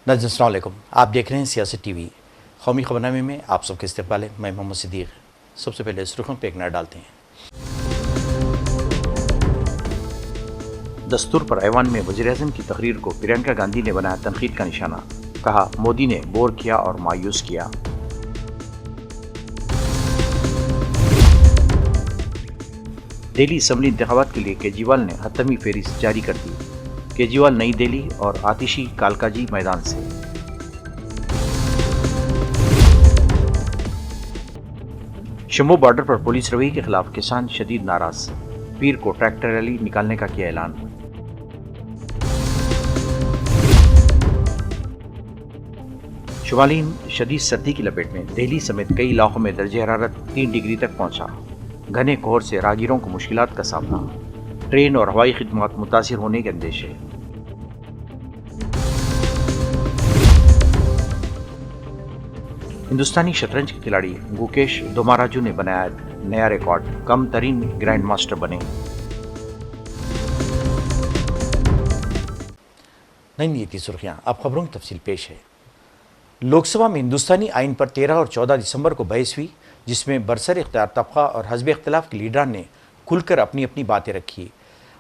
नाज़रीन अस्सलाम वालेकुम। आप देख रहे हैं सियासत टीवी। कौमी खबरनामे में आप सबके इस्तकबाल है। मैं मोहम्मद सिद्दीक। सबसे पहले सुर्खियों पर एक नज़र डालते हैं। दस्तूर पर ऐवान में वज़ीर-ए-आज़म की तकरीर को प्रियंका गांधी ने बनाया तनकीद का निशाना। कहा, मोदी ने बोर किया और मायूस किया। दिल्ली असम्बली इंतखाबात के लिए केजरीवाल ने हतमी फहरिस्त जारी कर दी। केजरीवाल नई दिल्ली और आतिशी कालकाजी मैदान से। शंभू बॉर्डर पर पुलिस रवैये के खिलाफ किसान शदीद नाराज। पीर को ट्रैक्टर रैली निकालने का किया ऐलान। शुमाली हिंद शदीद सर्दी की लपेट में। दिल्ली समेत कई इलाकों में दर्जे हरारत 3 डिग्री तक पहुंचा। घने कोहर से राहगीरों को मुश्किलात का सामना। ट्रेन और हवाई खिदमत मुतासिर होने के अंदेशे। हिंदुस्तानी शतरंज के खिलाड़ी गुकेश दोमाराजू ने बनाया नया रिकॉर्ड। कम तरीन ग्रैंड मास्टर बने। नहीं थी सुर्खियां, अब खबरों की तफसील पेश है। लोकसभा में हिंदुस्तानी आइन पर 13 और 14 दिसंबर को बहस हुई, जिसमें बरसर इख्तियार तबका और हज़ब इख्तिलाफ के लीडरान ने खुलकर अपनी अपनी बातें रखी।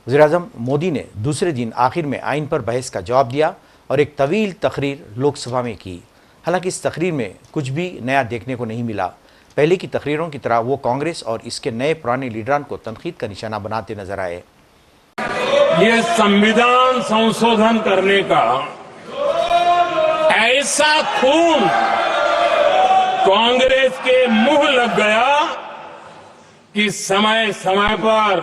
वज़ीर-ए-आज़म मोदी ने दूसरे दिन आखिर में आइन पर बहस का जवाब दिया और एक तवील तकरीर लोकसभा में की। हालांकि इस तकरीर में कुछ भी नया देखने को नहीं मिला। पहले की तकरीरों की तरह वो कांग्रेस और इसके नए पुराने लीडरान को तनकीद का निशाना बनाते नजर आए। ये संविधान संशोधन करने का ऐसा खून कांग्रेस के मुंह लग गया कि समय समय पर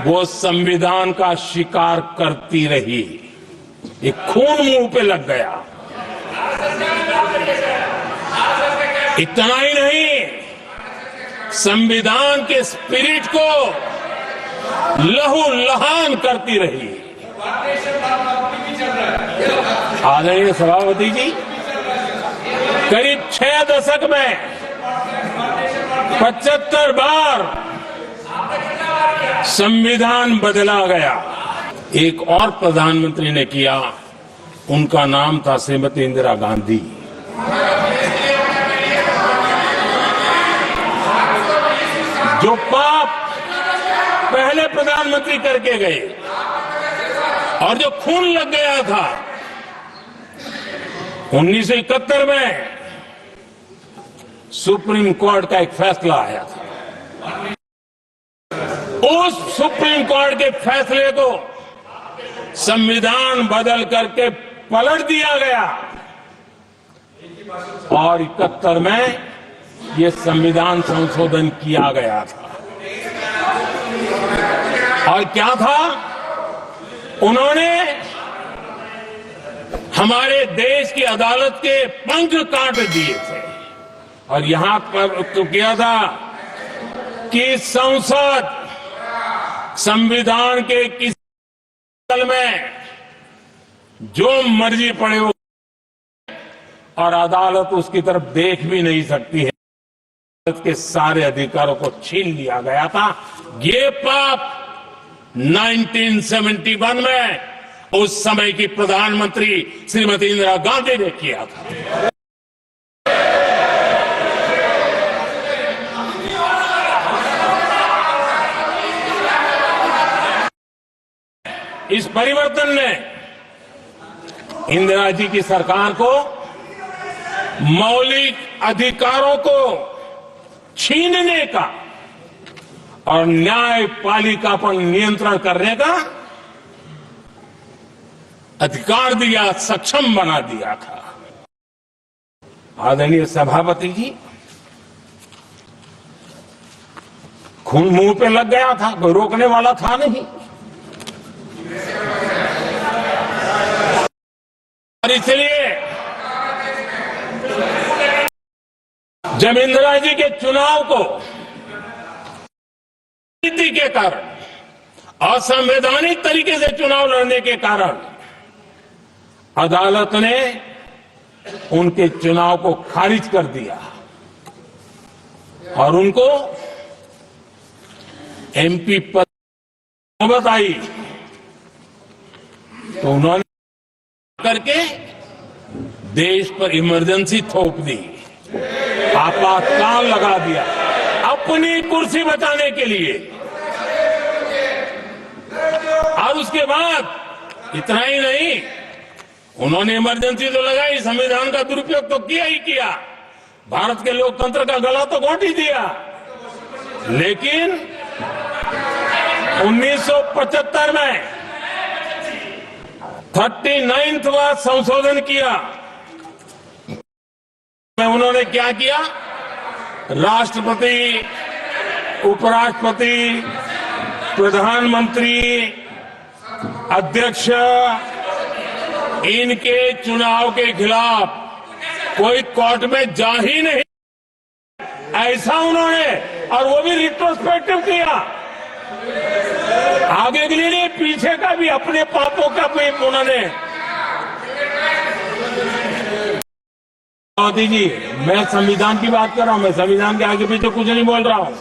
वो संविधान का शिकार करती रही। ये खून मुंह पे लग गया। इतना ही नहीं, संविधान के स्पिरिट को लहूलुहान करती रही। आदरणीय सभापति जी, करीब 6 दशक में 75 बार संविधान बदला गया। एक और प्रधानमंत्री ने किया, उनका नाम था श्रीमती इंदिरा गांधी। जो पाप पहले प्रधानमंत्री करके गए और जो खून लग गया था 1971 में, सुप्रीम कोर्ट का एक फैसला आया था। उस सुप्रीम कोर्ट के फैसले को संविधान बदल करके पलट दिया गया और 71 में ये संविधान संशोधन किया गया था। और क्या था, उन्होंने हमारे देश की अदालत के पंख काट दिए थे और यहां पर तो किया था कि संसद संविधान के किसी तल में जो मर्जी पड़े हो और अदालत उसकी तरफ देख भी नहीं सकती है। अदालत के सारे अधिकारों को छीन लिया गया था। ये पाप 1971 में उस समय की प्रधानमंत्री श्रीमती इंदिरा गांधी ने किया था। इस परिवर्तन ने इंदिरा जी की सरकार को मौलिक अधिकारों को छीनने का और न्यायपालिका पर नियंत्रण करने का अधिकार दिया, सक्षम बना दिया था। आदरणीय सभापति जी, खून मुंह पे लग गया था, कोई रोकने वाला था नहीं। और इसलिए जब इंदिरा जी के चुनाव को नीति के कारण, असंवैधानिक तरीके से चुनाव लड़ने के कारण अदालत ने उनके चुनाव को खारिज कर दिया और उनको एमपी पद नौबत आई तो उन्होंने करके देश पर इमरजेंसी थोप दी, आपातकाल लगा दिया अपनी कुर्सी बचाने के लिए। और उसके बाद इतना ही नहीं, उन्होंने इमरजेंसी तो लगाई, संविधान का दुरुपयोग तो किया ही किया, भारत के लोकतंत्र का गला तो घोट ही दिया। लेकिन 1975 में 39वां संशोधन किया। उन्होंने क्या किया? राष्ट्रपति, उपराष्ट्रपति, प्रधानमंत्री, अध्यक्ष, इनके चुनाव के खिलाफ कोई कोर्ट में जा ही नहीं, ऐसा उन्होंने, और वो भी रिट्रोस्पेक्टिव किया, आगे के लिए नहीं, पीछे का भी, अपने पापों का भी उन्होंने। मोदी जी, मैं संविधान की बात कर रहा हूं, मैं संविधान के आगे पीछे कुछ नहीं बोल रहा हूं।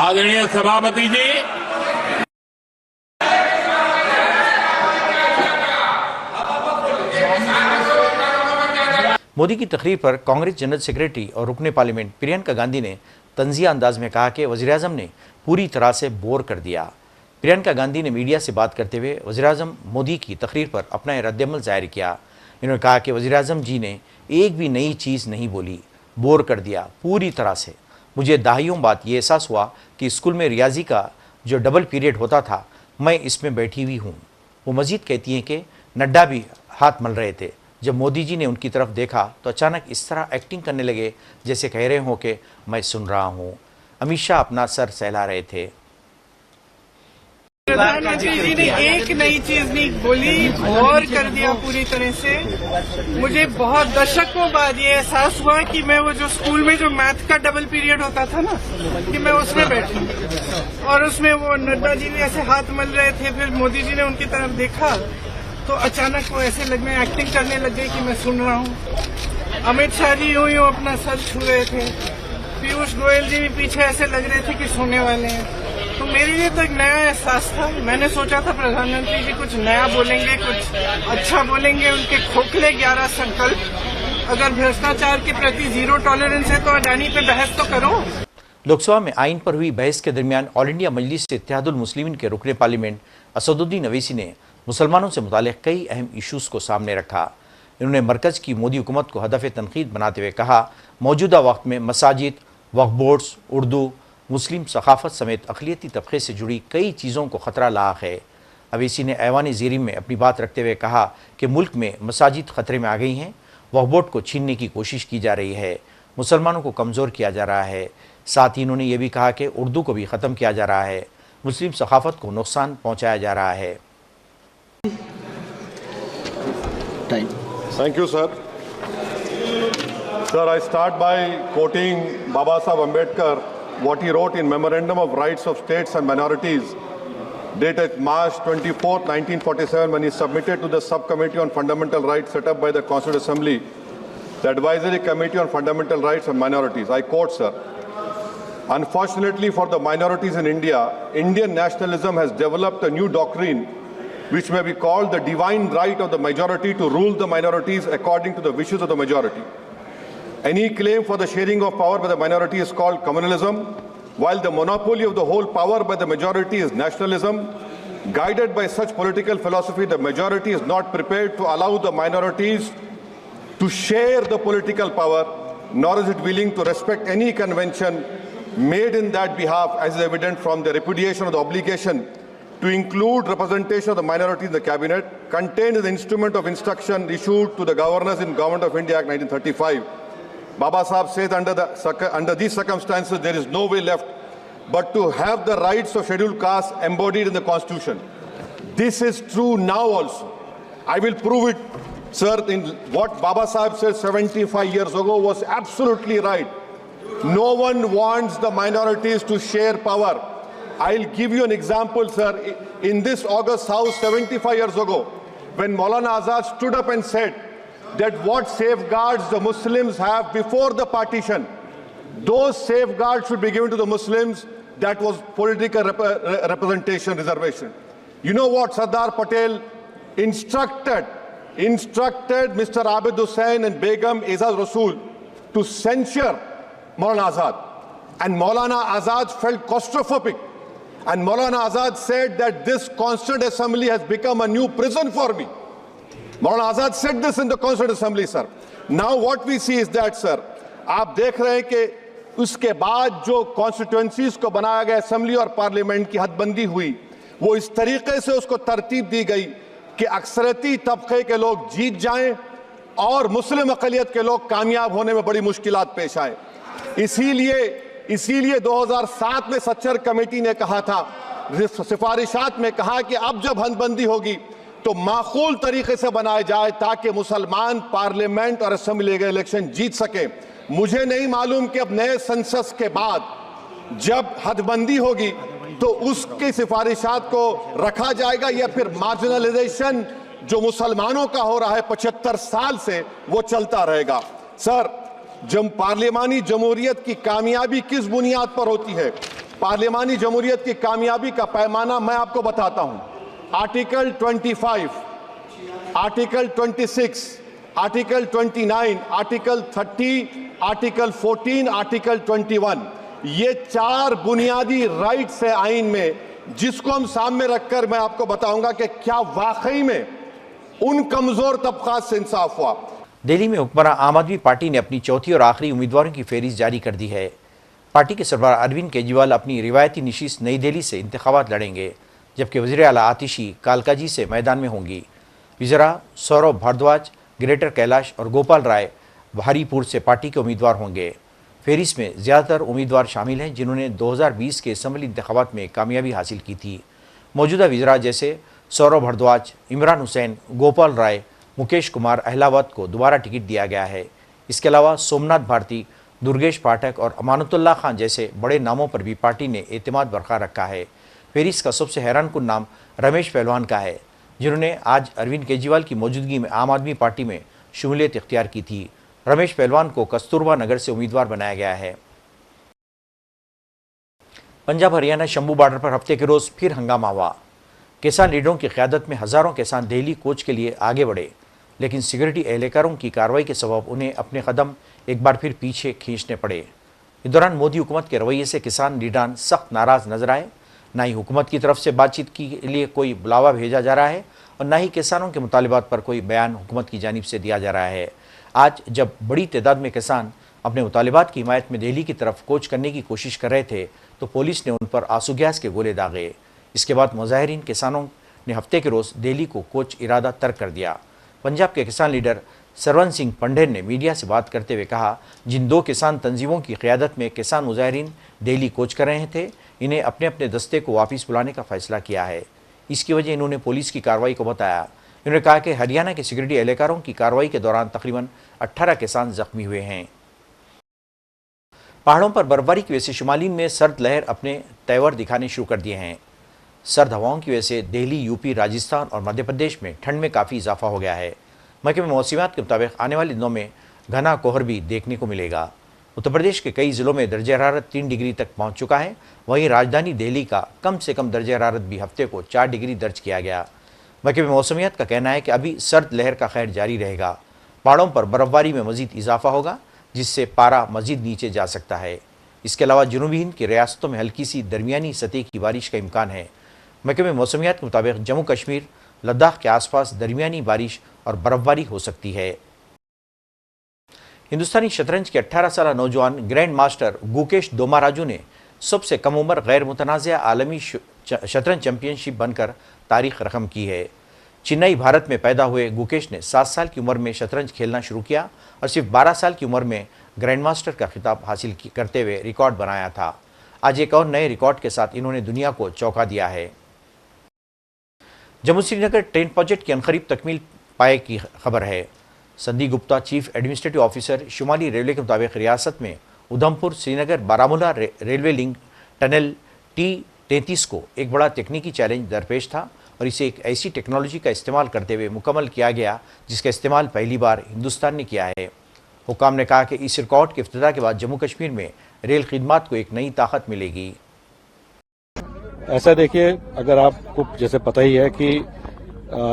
आदरणीय सभापति जी, मोदी की तकरीर पर कांग्रेस जनरल सेक्रेटरी और रुकने पार्लियामेंट प्रियंका गांधी ने तंजिया अंदाज में कहा कि वज़ीर-ए-आज़म ने पूरी तरह से बोर कर दिया। प्रियंका गांधी ने मीडिया से बात करते हुए वज़ीर-ए-आज़म मोदी की तकरीर पर अपना रद्द-ए-अमल जाहिर किया। इन्होंने कहा कि वज़ीर-ए-आज़म जी ने एक भी नई चीज़ नहीं बोली, बोर कर दिया पूरी तरह से। मुझे दहाइयों बाद ये एहसास हुआ कि स्कूल में रियाजी का जो डबल पीरियड होता था, मैं इसमें बैठी हुई हूँ। वो मज़ीद कहती हैं कि नड्डा भी हाथ मल रहे थे। जब मोदी जी ने उनकी तरफ देखा तो अचानक इस तरह एक्टिंग करने लगे जैसे कह रहे हों कि मैं सुन रहा हूँ। अमित शाह अपना सर सहला रहे थे। प्रधानमंत्री जी ने एक नई चीज नहीं बोली, बोर कर दिया पूरी तरह से। मुझे बहुत दशकों बाद ये एहसास हुआ कि मैं वो जो स्कूल में जो मैथ का डबल पीरियड होता था ना, कि मैं उसमें बैठी और उसमें वो नड्डा जी भी ऐसे हाथ मल रहे थे, फिर मोदी जी ने उनकी तरफ देखा तो अचानक वो ऐसे लगने एक्टिंग करने लग गई कि मैं सुन रहा हूँ। अमित शाह जी यूं यूं अपना सर छू रहे थे, पीयूष गोयल जी भी पीछे ऐसे लग रहे थे कि सोने वाले हैं। तो मेरे लिए तो एक नया एहसास था। मैंने सोचा था प्रधानमंत्री जी कुछ नया बोलेंगे, कुछ अच्छा बोलेंगे। उनके खोखले 11 संकल्प, अगर भ्रष्टाचार के प्रति जीरो टॉलरेंस है तो अडानी पे बहस तो करो। लोकसभा में आइन पर हुई बहस के दरमियान ऑल इंडिया मजलिस इत्तेहादुल मुस्लिमीन के रुकने पार्लियामेंट असदुद्दीन अवैसी ने मुसलमानों से मुताल्लिक़ कई अहम इशूज़ को सामने रखा। इन्होंने मरकज़ की मोदी हुकूमत को हदफ़ तनक़ीद बनाते हुए कहा, मौजूदा वक्त में मसाजिद, वक्फ़ बोर्ड्स, उर्दू, मुस्लिम सकाफ़त समेत अक़लियती तबक़े से जुड़ी कई चीज़ों को ख़तरा लाक है। अवैसी ने ऐवान ज़ीरीम में अपनी बात रखते हुए कहा कि मुल्क में मसाजिद ख़तरे में आ गई हैं, वक्फ़ बोर्ड को छीनने की कोशिश की जा रही है, मुसलमानों को कमज़ोर किया जा रहा है। साथ ही इन्होंने ये भी कहा कि उर्दू को भी ख़त्म किया जा रहा है, मुस्लिम सकाफ़त को नुकसान पहुँचाया जा रहा है। Thank you, sir. Sir, I start by quoting Baba Saheb Ambedkar, what he wrote in Memorandum of Rights of States and Minorities, dated March 24, 1947, when he submitted to the Subcommittee on Fundamental Rights set up by the Constituent Assembly, the Advisory Committee on Fundamental Rights and Minorities. I quote, sir, "Unfortunately for the minorities in India, Indian nationalism has developed a new doctrine which may be called the divine right of the majority to rule the minorities according to the wishes of the majority. Any claim for the sharing of power by the minority is called communalism, while the monopoly of the whole power by the majority is nationalism. Guided by such political philosophy, the majority is not prepared to allow the minorities to share the political power, nor is it willing to respect any convention made in that behalf, as is evident from the repudiation of the obligation to include representation of the minority in the cabinet, contained in the instrument of instruction issued to the governors in Government of India Act 1935. Baba Sahib says under these circumstances, there is no way left but to have the rights of scheduled castes embodied in the Constitution. This is true now also. I will prove it, sir. In what Baba Sahib said 75 years ago was absolutely right. No one wants the minorities to share power. I'll give you an example, sir. In this August House 75 years ago, when Maulana Azad stood up and said that what safeguards the Muslims have before the partition, those safeguards should be given to the Muslims. That was political representation, reservation. You know what Sardar Patel instructed Mr. Abid Hussain and Begum Ezaz Rasool to censure Maulana Azad. And Maulana Azad felt claustrophobic. And Maulana Azad said that this Constituent Assembly has become a new prison for me. Maulana Azad said this in the Constituent Assembly, sir. Now what we see is that, sir, आप देख रहे हैं कि उसके बाद जो constituencies को बनाया गया असेंबली और पार्लियामेंट की हदबंदी हुई, वो इस तरीके से उसको तरतीब दी गई कि अक्सरती तबके के लोग जीत जाएं और मुस्लिम अक़लियत के लोग कामयाब होने में बड़ी मुश्किलात पेश आए। इसीलिए 2007 में सच्चर कमेटी ने कहा था, सिफारिशात में कहा कि अब जब हदबंदी होगी तो माकूल तरीके से बनाया जाए ताकि मुसलमान पार्लियामेंट और असेंबली के इलेक्शन जीत सके। मुझे नहीं मालूम कि अब नए सेंसस के बाद जब हदबंदी होगी तो उसकी सिफारिशात को रखा जाएगा या फिर मार्जिनलाइजेशन जो मुसलमानों का हो रहा है 75 साल से वो चलता रहेगा। सर, जब पार्लियामानी जमहूरियत की कामयाबी किस बुनियाद पर होती है? पार्लियामानी जमहूरियत की कामयाबी का पैमाना मैं आपको बताता हूं। Article 25, article 26, article 29, article 30, article 14, article 21, ये 4 बुनियादी राइट्स है आइन में, जिसको हम सामने रखकर मैं आपको बताऊंगा कि क्या वाकई में उन कमजोर तबकात से इंसाफ हुआ। दिल्ली में हुक्मरान आम आदमी पार्टी ने अपनी चौथी और आखिरी उम्मीदवारों की फहरिस्त जारी कर दी है। पार्टी के सरबराह अरविंद केजरीवाल अपनी रिवायती नशिस्त नई दिल्ली से इंतखाबात लड़ेंगे, जबकि वज़ीर आला आतिशी कालकाजी से मैदान में होंगी। वज़ीरा सौरभ भारद्वाज ग्रेटर कैलाश और गोपाल राय भारीपुर से पार्टी के उम्मीदवार होंगे। फहरिस्त में ज़्यादातर उम्मीदवार शामिल हैं जिन्होंने 2020 के असम्बली इंतखाबात में कामयाबी हासिल की थी। मौजूदा वज़ीरा जैसे सौरभ भारद्वाज, इमरान हुसैन, गोपाल राय, मुकेश कुमार अहलावत को दोबारा टिकट दिया गया है। इसके अलावा सोमनाथ भारती, दुर्गेश पाठक और अमानतुल्लाह खान जैसे बड़े नामों पर भी पार्टी ने एतमाद बरकरार रखा है। फहरिस्त का सबसे हैरानकुन नाम रमेश पहलवान का है, जिन्होंने आज अरविंद केजरीवाल की मौजूदगी में आम आदमी पार्टी में शमूलियत इख्तियार की थी। रमेश पहलवान को कस्तूरबा नगर से उम्मीदवार बनाया गया है। पंजाब हरियाणा शंभू बॉर्डर पर हफ्ते के रोज फिर हंगामा हुआ। किसान लीडरों की क़यादत में हज़ारों किसान दिल्ली कूच के लिए आगे बढ़े, लेकिन सिक्योरिटी एहलकारों की कार्रवाई के सबब उन्हें अपने कदम एक बार फिर पीछे खींचने पड़े। इस दौरान मोदी हुकूमत के रवैये से किसान लीडरान सख्त नाराज़ नजर आए। ना ही हुकूमत की तरफ से बातचीत के लिए कोई बुलावा भेजा जा रहा है और ना ही किसानों के मुतालिबात पर कोई बयान हुकूमत की जानिब से दिया जा रहा है। आज जब बड़ी तादाद में किसान अपने मुतालिबात की हिमायत में दिल्ली की तरफ कूच करने की कोशिश कर रहे थे तो पुलिस ने उन पर आंसू गैस के गोले दागे। इसके बाद मुजाहिरीन किसानों ने हफ्ते के रोज़ दिल्ली को कूच इरादा तर्क कर दिया। पंजाब के किसान लीडर सरवन सिंह पंडेर ने मीडिया से बात करते हुए कहा, जिन 2 किसान तंजीमों की क़यादत में किसान मुजाहिरीन दिल्ली कूच कर रहे थे, इन्हें अपने अपने दस्ते को वापस बुलाने का फैसला किया है। इसकी वजह इन्होंने पुलिस की कार्रवाई को बताया। इन्होंने कहा कि हरियाणा के सिक्योरिटी एहलकारों की कार्रवाई के दौरान तकरीबन 18 किसान जख्मी हुए हैं। पहाड़ों पर बर्फबारी की वजह से शुमाली में सर्द लहर अपने तेवर दिखाने शुरू कर दिए हैं। सर्द हवाओं की वजह से दिल्ली, यूपी, राजस्थान और मध्य प्रदेश में ठंड में काफ़ी इजाफा हो गया है। महकमे मौसमियात के मुताबिक आने वाले दिनों में घना कोहर भी देखने को मिलेगा। उत्तर प्रदेश के कई ज़िलों में दर्जा हरारत 3 डिग्री तक पहुंच चुका है। वहीं राजधानी दिल्ली का कम से कम दर्जा हरारत भी हफ्ते को 4 डिग्री दर्ज किया गया। महकमे मौसमियात का कहना है कि अभी सर्द लहर का खैर जारी रहेगा। पहाड़ों पर बर्फबारी में मजीद इजाफा होगा, जिससे पारा मजीद नीचे जा सकता है। इसके अलावा जनूबी हिंद की रियासतों में हल्की सी दरमियानी सतह की बारिश का इम्कान है। महकमे मौसमियात के मुताबिक जम्मू कश्मीर, लद्दाख के आसपास दरमियानी बारिश और बर्फबारी हो सकती है। हिंदुस्तानी शतरंज के 18 साल नौजवान ग्रैंड मास्टर गुकेश दोमाराजू ने सबसे कम उम्र गैर मुतनाज़ आलमी शतरंज चैंपियनशिप बनकर तारीख रकम की है। चेन्नई, भारत में पैदा हुए गुकेश ने 7 साल की उम्र में शतरंज खेलना शुरू किया और सिर्फ 12 साल की उम्र में ग्रैंड मास्टर का खिताब हासिल करते हुए रिकॉर्ड बनाया था। आज एक और नए रिकॉर्ड के साथ इन्होंने दुनिया को चौंका दिया है। जम्मू श्रीनगर ट्रेन प्रोजेक्ट की अनकरीब तकमील पाए की खबर है। Sandeep Gupta, chief administrative officer, शुमाली रेलवे के मुताबिक रियासत में Udhampur Srinagar Baramulla railway link tunnel T33 को एक बड़ा तकनीकी चैलेंज दरपेश था और इसे एक ऐसी टेक्नोलॉजी का इस्तेमाल करते हुए मुकम्मल किया गया जिसका इस्तेमाल पहली बार हिंदुस्तान ने किया है। हुकाम ने कहा कि इस रिकॉर्ड के इफ्तिताह के बाद जम्मू कश्मीर में रेल खिदमात को एक नई ताकत मिलेगी। ऐसा देखिए, अगर आपको जैसे पता ही है कि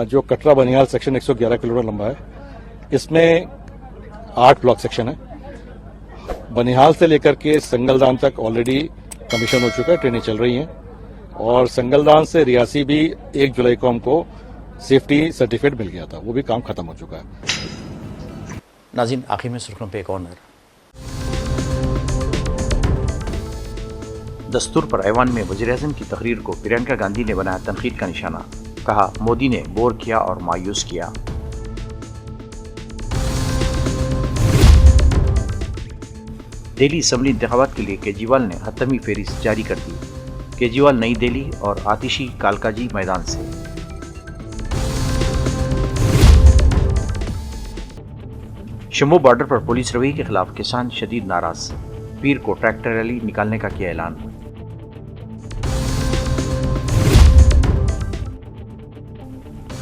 जो कटरा बनिहाल सेक्शन 111 किलोमीटर लंबा है, इसमें 8 ब्लॉक सेक्शन है। बनिहाल से लेकर के संगलदान तक ऑलरेडी कमीशन हो चुका है, ट्रेनें चल रही हैं और संगलदान से रियासी भी 1 जुलाई को हमको सेफ्टी सर्टिफिकेट मिल गया था, वो भी काम खत्म हो चुका है। नाज़रीन, आखिर में सुर्खियों पे एक और नज़र। दस्तूर पर ऐवान में वज़ीर-ए-आज़म की तकरीर को प्रियंका गांधी ने बनाया तनकीद का निशाना। कहा, मोदी ने बोर किया और मायूस किया। दिल्ली असेंबली इंतखाबात के लिए केजरीवाल ने हतमी फेरिस्त जारी कर दी। केजरीवाल नई दिल्ली और आतिशी कालकाजी मैदान से। शंभू बॉर्डर पर पुलिस रवैये के खिलाफ किसान शदीद नाराज। पीर को ट्रैक्टर रैली निकालने का किया ऐलान।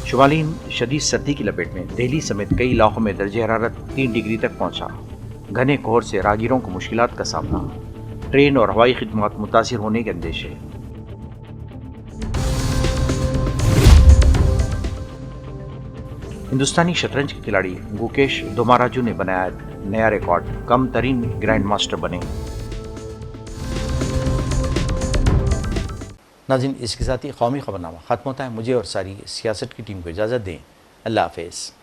शुमाली हिंद शदीद सर्दी की लपेट में। दिल्ली समेत कई इलाकों में दर्जे हरारत 3 डिग्री तक पहुंचा। घने कोहर से राहगीरों को मुश्किलात का सामना। ट्रेन और हवाई खिदमत मुतासिर होने के अंदेशे। हिंदुस्तानी शतरंज के खिलाड़ी गुकेश दोमाराजू ने बनाया नया रिकॉर्ड, कम तरीन ग्रैंड मास्टर बने। नाज़रीन, इसके साथ ही कौमी खबरनामा खत्म होता है। मुझे और सारी सियासत की टीम को इजाज़त दें। अल्लाह हाफ़िज़।